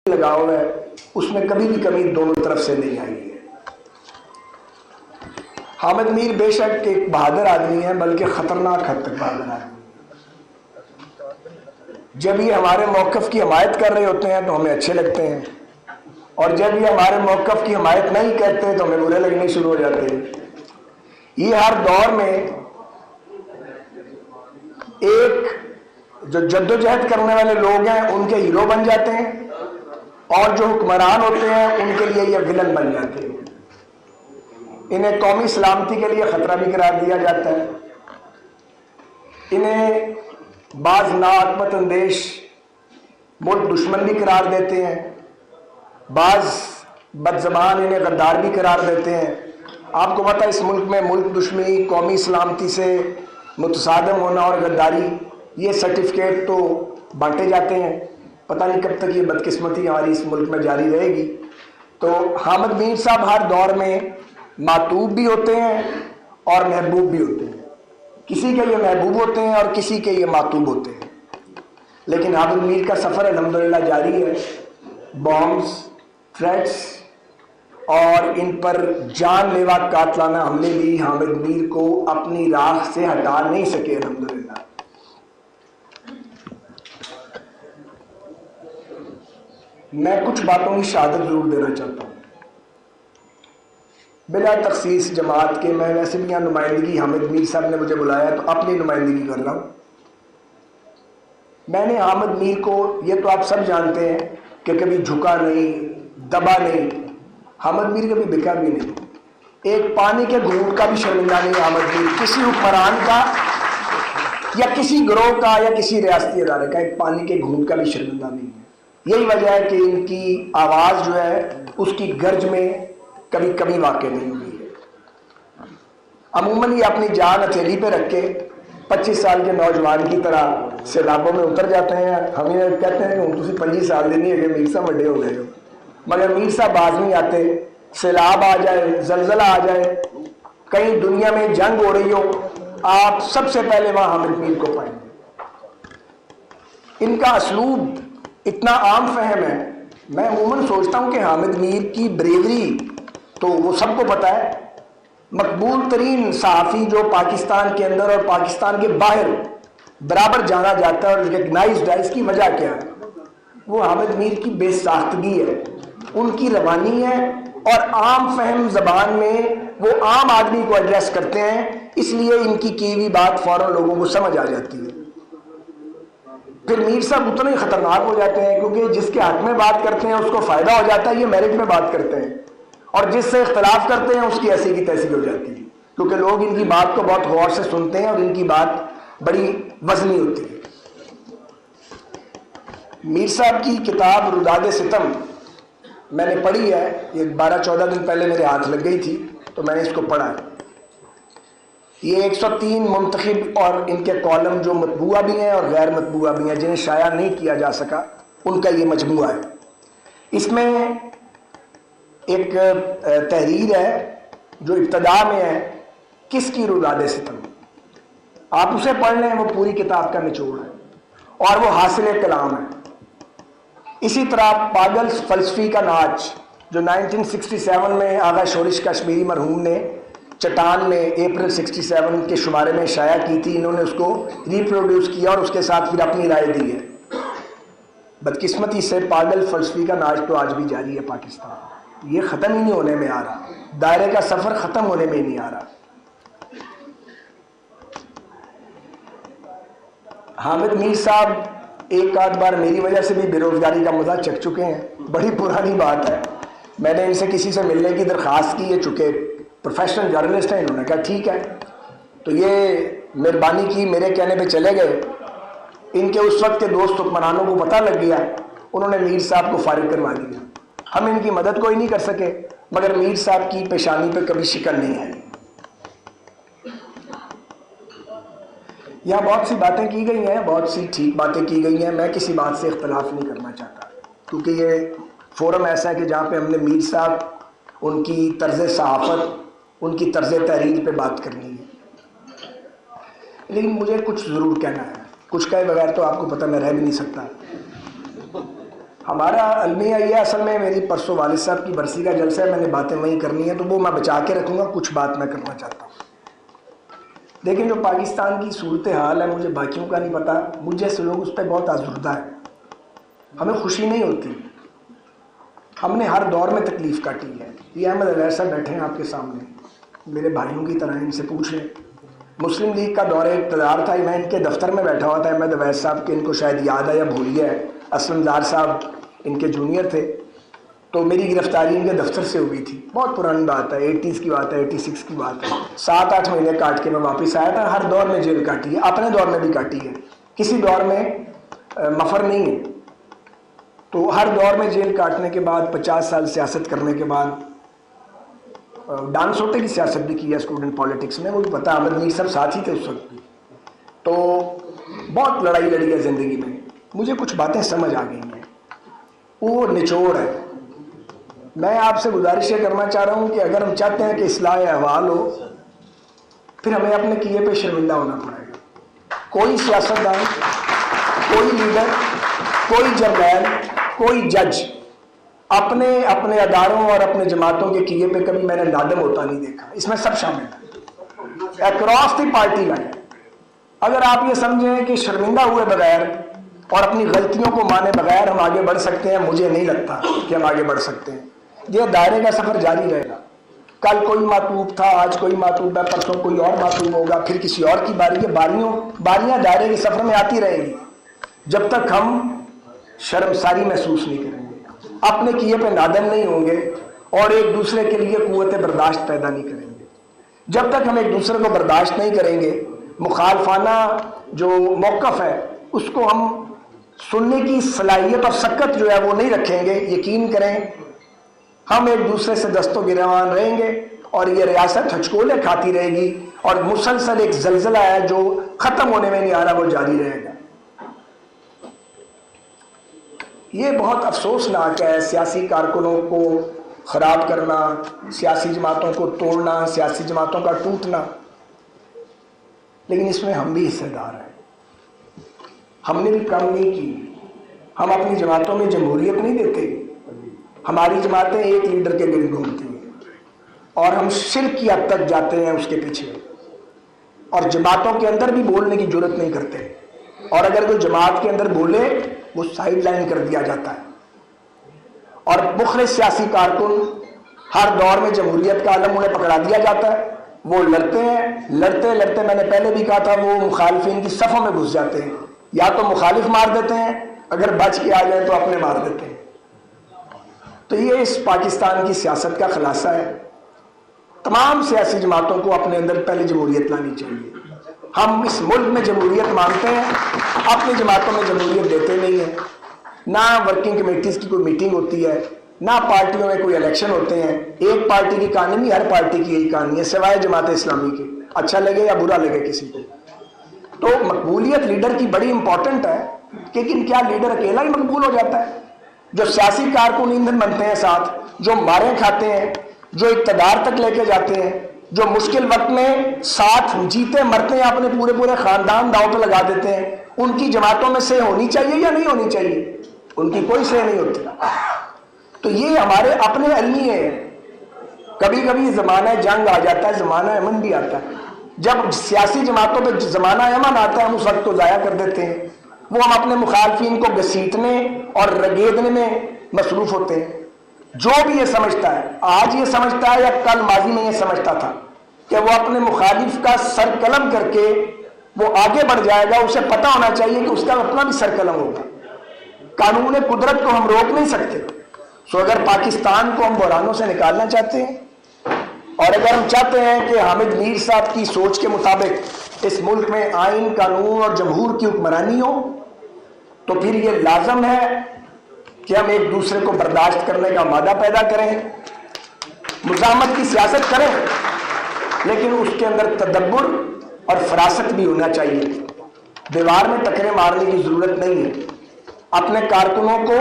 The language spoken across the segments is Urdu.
لگاؤ ہے اس میں کبھی بھی کمی دونوں طرف سے نہیں آئی ہے۔ حامد میر بے شک ایک بہادر آدمی ہے، بلکہ خطرناک حد تک بہادر آدمی ہے۔ جب یہ ہمارے موقف کی حمایت کر رہے ہوتے ہیں تو ہمیں اچھے لگتے ہیں، اور جب یہ ہمارے موقف کی حمایت نہیں کرتے تو ہمیں برے لگنے شروع ہو جاتے ہیں۔ یہ ہر دور میں ایک جو جدوجہد کرنے والے لوگ ہیں ان کے ہیرو بن جاتے ہیں، اور جو حکمران ہوتے ہیں ان کے لیے یہ ولن بن جاتے ہیں۔ انہیں قومی سلامتی کے لیے خطرہ بھی قرار دیا جاتا ہے، انہیں بعض ناحکمت اندیش ملک دشمن بھی قرار دیتے ہیں، بعض بد زبان انہیں غدار بھی قرار دیتے ہیں۔ آپ کو پتہ ہے اس ملک میں ملک دشمنی، قومی سلامتی سے متصادم ہونا اور غداری، یہ سرٹیفکیٹ تو بانٹے جاتے ہیں۔ پتہ نہیں کب تک یہ بدقسمتی ہماری اس ملک میں جاری رہے گی۔ تو حامد میر صاحب ہر دور میں معتوب بھی ہوتے ہیں اور محبوب بھی ہوتے ہیں۔ کسی کے یہ محبوب ہوتے ہیں اور کسی کے یہ معتوب ہوتے ہیں، لیکن حامد میر کا سفر الحمدللہ جاری ہے۔ بامز، تھریٹس اور ان پر جان لیوا قاتلانہ حملے بھی حامد میر کو اپنی راہ سے ہٹا نہیں سکے الحمدللہ۔ میں کچھ باتوں کی شہادت ضرور دینا چاہتا ہوں بلا تخصیص جماعت کے۔ میں ویسے بھی یہاں نمائندگی، حامد میر صاحب نے مجھے بلایا تو اپنی نمائندگی کر رہا ہوں۔ میں نے حامد میر کو، یہ تو آپ سب جانتے ہیں کہ کبھی جھکا نہیں، دبا نہیں۔ حامد میر کبھی بکا بھی نہیں، ایک پانی کے گھونٹ کا بھی شرمندہ نہیں حامد میر، کسی حکمران کا یا کسی گروہ کا یا کسی ریاستی ادارے کا ایک پانی کے گھونٹ کا بھی شرمندہ نہیں ہے۔ یہی وجہ ہے کہ ان کی آواز جو ہے اس کی گرج میں کبھی کبھی واقع نہیں ہوئی ہے۔ عموماً یہ اپنی جان ہتھیلی پہ رکھ کے 25 سال کے نوجوان کی طرح سیلابوں میں اتر جاتے ہیں۔ ہم یہ کہتے ہیں کہ تسی 25 سال دے نہیں ہے کہ میر صاحب بڑے ہو گئے ہو، مگر میر صاحب باز نہیں آتے۔ سیلاب آ جائے، زلزلہ آ جائے، کہیں دنیا میں جنگ ہو رہی ہو، آپ سب سے پہلے وہاں حامد میر کو پائیں گے۔ ان کا اسلوب اتنا عام فہم ہے، میں عموماً سوچتا ہوں کہ حامد میر کی بریوری تو وہ سب کو پتہ ہے۔ مقبول ترین صحافی جو پاکستان کے اندر اور پاکستان کے باہر برابر جانا جاتا ہے اور ریکگنائزڈ ہے، اس کی وجہ کیا ہے؟ وہ حامد میر کی بے ساختگی ہے، ان کی روانی ہے، اور عام فہم زبان میں وہ عام آدمی کو ایڈریس کرتے ہیں، اس لیے ان کی ہوئی بات فوراً لوگوں کو سمجھ آ جاتی ہے۔ پھر میر صاحب اتنے ہی خطرناک ہو جاتے ہیں کیونکہ جس کے حق میں بات کرتے ہیں اس کو فائدہ ہو جاتا ہے، یہ میرٹ میں بات کرتے ہیں، اور جس سے اختلاف کرتے ہیں اس کی ایسی کی تیسی ہو جاتی ہے، کیونکہ لوگ ان کی بات کو بہت غور سے سنتے ہیں اور ان کی بات بڑی وزنی ہوتی ہے۔ میر صاحب کی کتاب روداد ستم میں نے پڑھی ہے، یہ 12-14 دن پہلے میرے ہاتھ لگ گئی تھی تو میں نے اس کو پڑھا ہے۔ یہ 103 منتخب اور ان کے کالم جو مطبوعہ بھی ہیں اور غیر مطبوعہ بھی ہیں، جنہیں شائع نہیں کیا جا سکا، ان کا یہ مجموعہ ہے۔ اس میں ایک تحریر ہے جو ابتدا میں ہے، کس کی روداد ستم، آپ اسے پڑھ لیں، وہ پوری کتاب کا نچوڑ ہے اور وہ حاصل کلام ہے۔ اسی طرح پاگل فلسفی کا ناچ جو 1967 میں آغا شورش کشمیری مرحوم نے چٹان میں اپریل 67 کے شمارے میں شائع کی تھی، انہوں نے اس کو ریپروڈیوس کیا اور اس کے ساتھ پھر اپنی رائے دی ہے۔ بدقسمتی سے پاگل فلسفی کا ناچ تو آج بھی جاری ہے پاکستان، یہ ختم ہی نہیں ہونے میں آ رہا، دائرے کا سفر ختم ہونے میں نہیں آ رہا۔ حامد میر صاحب ایک آدھ بار میری وجہ سے بھی بے روزگاری کا مزہ چکھ چکے ہیں، بڑی پرانی بات ہے۔ میں نے ان سے کسی سے ملنے کی درخواست کی، یہ چکے پروفیشنل جرنلسٹ ہیں، انہوں نے کہا ٹھیک ہے، تو یہ مہربانی کی، میرے کہنے پہ چلے گئے۔ ان کے اس وقت کے دوست حکمرانوں کو پتہ لگ گیا، انہوں نے میر صاحب کو فارغ کروا دیا۔ ہم ان کی مدد کوئی نہیں کر سکے، مگر میر صاحب کی پیشانی پہ کبھی شکن نہیں ہے۔ یہاں بہت سی باتیں کی گئی ہیں، بہت سی ٹھیک باتیں کی گئی ہیں، میں کسی بات سے اختلاف نہیں کرنا چاہتا، کیونکہ یہ فورم ایسا ہے کہ جہاں پہ ہم نے میر صاحب، ان کی طرز صحافت، ان کی طرز تحریر پہ بات کرنی ہے۔ لیکن مجھے کچھ ضرور کہنا ہے، کچھ کہے بغیر تو آپ کو پتہ میں رہ بھی نہیں سکتا۔ ہمارا المیہ یہ اصل میں میری پرسوں والد صاحب کی برسی کا جلسہ ہے، میں نے باتیں وہیں کرنی ہے تو وہ میں بچا کے رکھوں گا، کچھ بات میں کرنا چاہتا ہوں۔ لیکن جو پاکستان کی صورتحال ہے مجھے باقیوں کا نہیں پتا، مجھ جیسے لوگ اس پہ بہت آزردہ ہیں، ہمیں خوشی نہیں ہوتی، ہم نے ہر دور میں تکلیف کاٹی ہے۔ یہ احمد اویس صاحب بیٹھے ہیں آپ کے سامنے، میرے بھائیوں کی طرح، ان سے پوچھیں۔ مسلم لیگ کا دور اقتدار تھا، میں ان کے دفتر میں بیٹھا ہوا تھا، احمد اویس صاحب کے، ان کو شاید یاد ہے یا بھول گیا ہے، اسلم دار صاحب ان کے جونیئر تھے، تو میری گرفتاری ان کے دفتر سے ہوئی تھی، بہت پرانی بات ہے، 80s کی بات ہے، 86 کی بات ہے۔ 7-8 مہینے کاٹ کے میں واپس آیا تھا۔ ہر دور میں جیل کاٹی ہے، اپنے دور میں بھی کاٹی ہے، کسی دور میں مفر نہیں ہے۔ تو ہر دور میں جیل کاٹنے کے بعد، 50 سال سیاست کرنے کے بعد، ڈان سوٹے کی سیاست بھی کی ہے اسٹوڈنٹ پالیٹکس میں، وہ بھی پتہ، احمد میر صاحب ساتھ ہی تھے اس وقت بھی، تو بہت لڑائی لڑی ہے زندگی میں۔ مجھے کچھ باتیں سمجھ آ گئی ہیں، وہ نچوڑ ہے۔ میں آپ سے گزارش یہ کرنا چاہ رہا ہوں کہ اگر ہم چاہتے ہیں کہ اصلاح احوال ہو، پھر ہمیں اپنے کیے پہ شرمندہ ہونا پڑے گا۔ کوئی سیاستدان، کوئی لیڈر، کوئی جرنیل، کوئی جج اپنے اداروں اور اپنے جماعتوں کے کیے پہ کبھی میں نے نادم ہوتا نہیں دیکھا، اس میں سب شامل ہیں، اکراس دی پارٹی لائن۔ اگر آپ یہ سمجھیں کہ شرمندہ ہوئے بغیر اور اپنی غلطیوں کو مانے بغیر ہم آگے بڑھ سکتے ہیں، مجھے نہیں لگتا کہ ہم آگے بڑھ سکتے ہیں۔ یہ دائرے کا سفر جاری رہے گا، کل کوئی معطوب تھا، آج کوئی معطوب ہے، پرسوں کوئی اور معطوب ہوگا، پھر کسی اور کی باری ہے، باریاں دائرے کے سفر میں آتی رہیں گی، جب تک ہم شرمساری محسوس نہیں کریں گے، اپنے کیے پہ نادم نہیں ہوں گے اور ایک دوسرے کے لیے قوت برداشت پیدا نہیں کریں گے۔ جب تک ہم ایک دوسرے کو برداشت نہیں کریں گے، مخالفانہ جو موقف ہے اس کو ہم سننے کی صلاحیت اور سکت جو ہے وہ نہیں رکھیں گے، یقین کریں ہم ایک دوسرے سے دست و گریبان رہیں گے اور یہ ریاست ہچکولے کھاتی رہے گی، اور مسلسل ایک زلزلہ ہے جو ختم ہونے میں نہیں آ رہا، وہ جاری رہے گا۔ یہ بہت افسوسناک ہے، سیاسی کارکنوں کو خراب کرنا، سیاسی جماعتوں کو توڑنا، سیاسی جماعتوں کا ٹوٹنا، لیکن اس میں ہم بھی حصہ دار ہیں، ہم نے بھی کم نہیں کی۔ ہم اپنی جماعتوں میں جمہوریت نہیں دیتے، ہماری جماعتیں ایک لیڈر کے گرد گھومتی ہیں اور ہم شرک کی حد تک جاتے ہیں اس کے پیچھے، اور جماعتوں کے اندر بھی بولنے کی جرت نہیں کرتے، اور اگر کوئی جماعت کے اندر بولے وہ سائیڈ لائن کر دیا جاتا ہے۔ اور مخلص سیاسی کارکن ہر دور میں جمہوریت کا علم انہیں پکڑا دیا جاتا ہے، وہ لڑتے ہیں، لڑتے لڑتے میں نے پہلے بھی کہا تھا وہ مخالفین کی صفوں میں گھس جاتے ہیں، یا تو مخالف مار دیتے ہیں، اگر بچ کے آ جائیں تو اپنے مار دیتے ہیں۔ تو یہ اس پاکستان کی سیاست کا خلاصہ ہے۔ تمام سیاسی جماعتوں کو اپنے اندر پہلے جمہوریت لانی چاہیے۔ ہم اس ملک میں جمہوریت مانگتے ہیں، اپنی جماعتوں میں جمہوریت دیتے نہیں ہیں، نہ ورکنگ کمیٹیز کی کوئی میٹنگ ہوتی ہے، نہ پارٹیوں میں کوئی الیکشن ہوتے ہیں۔ ایک پارٹی کی کہانی نہیں، ہر پارٹی کی یہی کہانی ہے، سوائے جماعت اسلامی کے، اچھا لگے یا برا لگے کسی کو۔ تو مقبولیت لیڈر کی بڑی امپورٹنٹ ہے، لیکن کیا لیڈر اکیلا ہی مقبول ہو جاتا ہے؟ جو سیاسی کارکن ایندھن بنتے ہیں ساتھ، جو ماریں کھاتے ہیں، جو اقتدار تک لے کے جاتے ہیں، جو مشکل وقت میں ساتھ جیتے مرتے ہیں، اپنے پورے خاندان داؤ پہ لگا دیتے ہیں، ان کی جماعتوں میں سے ہونی چاہیے یا نہیں ہونی چاہیے؟ ان کی کوئی سے نہیں ہوتی۔ تو یہ ہمارے اپنے المیے ہیں۔ کبھی کبھی زمانہ جنگ آ جاتا ہے، زمانہ امن بھی آتا ہے۔ جب سیاسی جماعتوں پہ زمانہ امن آتا ہے ہم اس وقت کو ضائع کر دیتے ہیں، وہ ہم اپنے مخالفین کو گھسیٹنے اور رگیدنے میں مصروف ہوتے ہیں۔ جو بھی یہ سمجھتا ہے، آج یہ سمجھتا ہے یا کل ماضی میں یہ سمجھتا تھا کہ وہ اپنے مخالف کا سر قلم کر کے وہ آگے بڑھ جائے گا، اسے پتہ ہونا چاہیے کہ اس کا اپنا بھی سر قلم ہوگا۔ قانون قدرت کو ہم روک نہیں سکتے۔ سو اگر پاکستان کو ہم بحرانوں سے نکالنا چاہتے ہیں، اور اگر ہم چاہتے ہیں کہ حامد میر صاحب کی سوچ کے مطابق اس ملک میں آئین، قانون اور جمہور کی حکمرانی ہو، تو پھر یہ لازم ہے کہ ہم ایک دوسرے کو برداشت کرنے کا مادہ پیدا کریں، مزاحمت کی سیاست کریں، لیکن اس کے اندر تدبر اور فراست بھی ہونا چاہیے۔ دیوار میں ٹکرے مارنے کی ضرورت نہیں ہے۔ اپنے کارکنوں کو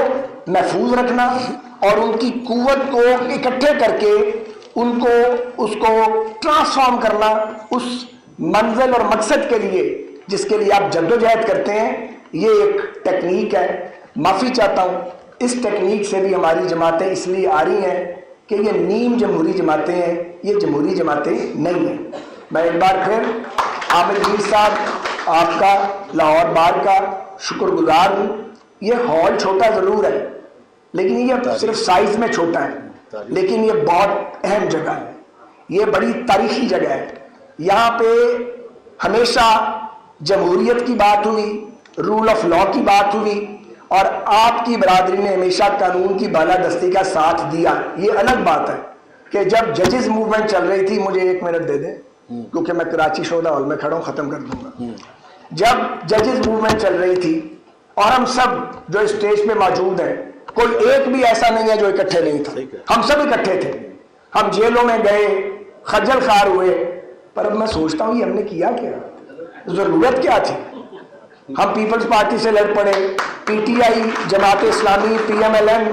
محفوظ رکھنا اور ان کی قوت کو اکٹھے کر کے اس کو ٹرانسفارم کرنا اس منزل اور مقصد کے لیے جس کے لیے آپ جدوجہد کرتے ہیں، یہ ایک ٹیکنیک ہے۔ معافی چاہتا ہوں اس ٹیکنیک سے بھی ہماری جماعتیں اس لیے آ رہی ہیں کہ یہ نیم جمہوری جماعتیں ہیں، یہ جمہوری جماعتیں نہیں ہیں۔ میں ایک بار پھر عامر میر صاحب آپ کا لاہور بار کا شکر گزار ہوں۔ یہ ہال چھوٹا ضرور ہے، لیکن یہ صرف سائز میں چھوٹا ہے، لیکن یہ بہت اہم جگہ ہے، یہ بڑی تاریخی جگہ ہے۔ یہاں پہ ہمیشہ جمہوریت کی بات ہوئی، رول آف لا کی بات ہوئی، اور آپ کی برادری نے ہمیشہ قانون کی بالادستی کا ساتھ دیا۔ یہ الگ بات ہے کہ جب ججز موومنٹ چل رہی تھی، مجھے 1 منٹ دے دیں کیونکہ میں کراچی شودا ہال میں کھڑا ہوں، ختم کر دوں گا۔ جب ججز موومنٹ چل رہی تھی اور ہم سب جو اسٹیج پہ موجود ہیں، کوئی ایک بھی ایسا نہیں ہے جو اکٹھے نہیں تھا، ہم سب اکٹھے تھے، ہم جیلوں میں گئے، خجل خوار ہوئے، پر اب میں سوچتا ہوں یہ ہم نے کیا کیا، ضرورت کیا تھی؟ ہم پیپلز پارٹی سے لڑ پڑے، P T I, Jamaat Islami, P M L N,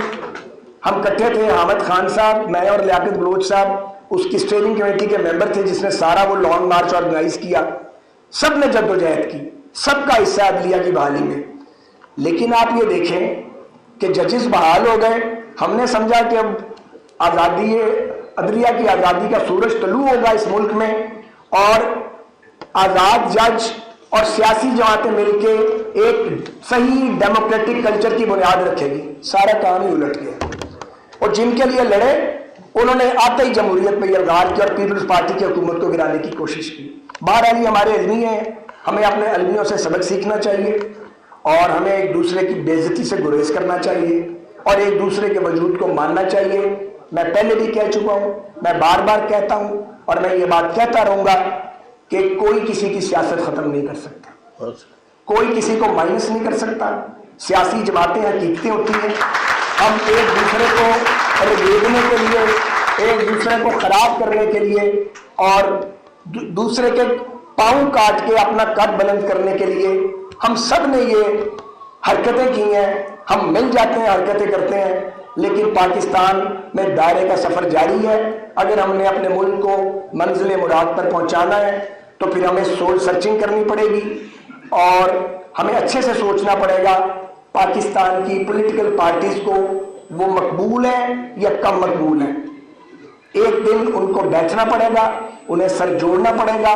ہم اکٹھے تھے۔ حامد خان صاحب، میں اور لیاقت بلوچ صاحب اس کی اسٹیئرنگ کمیٹی کے ممبر تھے جس نے سارا وہ لانگ مارچ آرگنائز کیا۔ سب نے جدوجہد کی، سب کا حصہ عدلیہ کی بحالی میں۔ لیکن آپ یہ دیکھیں کہ ججز بحال ہو گئے، ہم نے سمجھا کہ اب آزادی عدلیہ کی آزادی کا سورج طلوع ہوگا اس ملک میں، اور آزاد جج اور سیاسی جماعتیں مل کے ایک صحیح ڈیموکریٹک کلچر کی بنیاد رکھے گی۔ سارا کام ہی الٹ گیا، اور جن کے لیے لڑے انہوں نے آتے ہی جمہوریت میں یلغار کیا اور پیپلز پارٹی کی حکومت کو گرانے کی کوشش کی۔ بہرحال یہ ہمارے علمی ہیں، ہمیں اپنے علمیوں سے سبق سیکھنا چاہیے، اور ہمیں ایک دوسرے کی بے عزتی سے گریز کرنا چاہیے، اور ایک دوسرے کے وجود کو ماننا چاہیے۔ میں پہلے بھی کہہ چکا ہوں، میں بار بار کہتا ہوں، اور میں یہ بات کہتا رہوں گا کہ کوئی کسی کی سیاست ختم نہیں کر سکتا، کوئی کسی کو مائنس نہیں کر سکتا۔ سیاسی جماعتیں حقیقتیں ہوتی ہیں، ہم ایک دوسرے کو ریگنے کے لیے، ایک دوسرے کو خراب کرنے کے لیے، اور دوسرے کے پاؤں کاٹ کے اپنا قد بلند کرنے کے لیے ہم سب نے یہ حرکتیں کی ہیں۔ ہم مل جاتے ہیں، حرکتیں کرتے ہیں، لیکن پاکستان میں دائرے کا سفر جاری ہے۔ اگر ہم نے اپنے ملک کو منزل مراد پر پہنچانا ہے تو پھر ہمیں سول سرچنگ کرنی پڑے گی، اور ہمیں اچھے سے سوچنا پڑے گا پاکستان کی پولیٹیکل پارٹیز کو وہ مقبول ہیں یا کم مقبول ہیں۔ ایک دن ان کو بیٹھنا پڑے گا، انہیں سر جوڑنا پڑے گا،